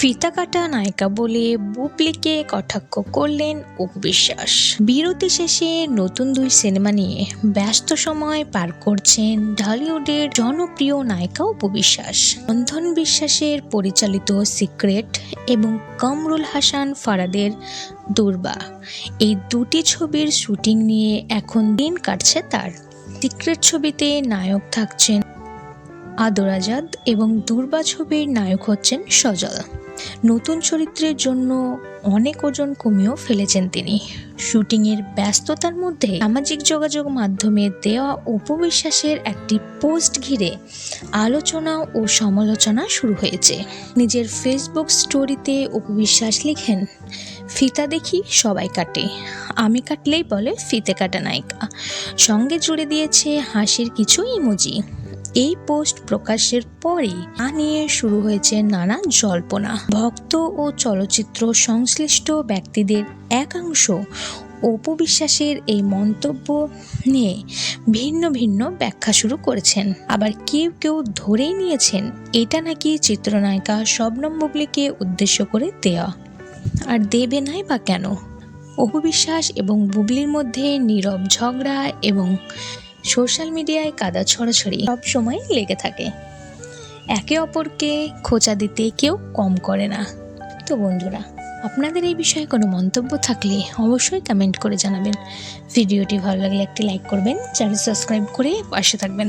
ফিতা কাটা নায়িকা বলে বুবলিকে কটাক্ষ করলেন অপু বিশ্বাস। বিরতি শেষে নতুন দুই সিনেমা নিয়ে ব্যস্ত সময় পার করছেন ঢালিউডের জনপ্রিয় নায়িকা অপু বিশ্বাস। বন্ধন বিশ্বাসের পরিচালিত সিক্রেট এবং কামরুল হাসান ফারাদের দুর্বা, এই দুটি ছবির শুটিং নিয়ে এখন দিন কাটছে তার। সিক্রেট ছবিতে নায়ক থাকছেন আদর আজাদ এবং দুর্বা ছবির নায়ক হচ্ছেন সজল। নতুন চরিত্রের জন্য অনেক ওজন কমিয়েও ফেলেছেন তিনি। শুটিংয়ের ব্যস্ততার মধ্যে সামাজিক যোগাযোগ মাধ্যমে দেওয়া অপু বিশ্বাসের একটি পোস্ট ঘিরে আলোচনা ও সমালোচনা শুরু হয়েছে। নিজের ফেসবুক স্টোরিতে অপু বিশ্বাস লিখেন, ফিতা দেখি সবাই কাটে, আমি কাটলেই বলে ফিতে কাটা নায়িকা। সঙ্গে জুড়ে দিয়েছে হাসির কিছু ইমোজি। এই পোস্ট প্রকাশের পরেই তা নিয়ে শুরু হয়েছে নানা জল্পনা। ভক্ত ও চলচ্চিত্র সংশ্লিষ্ট ব্যক্তিদের একাংশ অপু বিশ্বাসের এই মন্তব্য নিয়ে ভিন্ন ভিন্ন ব্যাখ্যা শুরু করেছেন। আবার কেউ কেউ ধরেই নিয়েছেন এটা নাকি চিত্রনায়িকা শবনম বুবলিকে উদ্দেশ্য করে দেওয়া। আর দেবে নাই বা কেন? অপু বিশ্বাস এবং বুবলির মধ্যে নীরব ঝগড়া এবং সোশ্যাল মিডিয়ায় কাদা ছড়াছড়ি সবসময় লেগে থাকে। একে অপরকে খোঁচা দিতে কেউ কম করে না। তো বন্ধুরা, আপনাদের এই বিষয়ে কোনো মন্তব্য থাকলে অবশ্যই কমেন্ট করে জানাবেন। ভিডিওটি ভালো লাগলে একটি লাইক করবেন, চ্যানেল সাবস্ক্রাইব করে পাশে থাকবেন।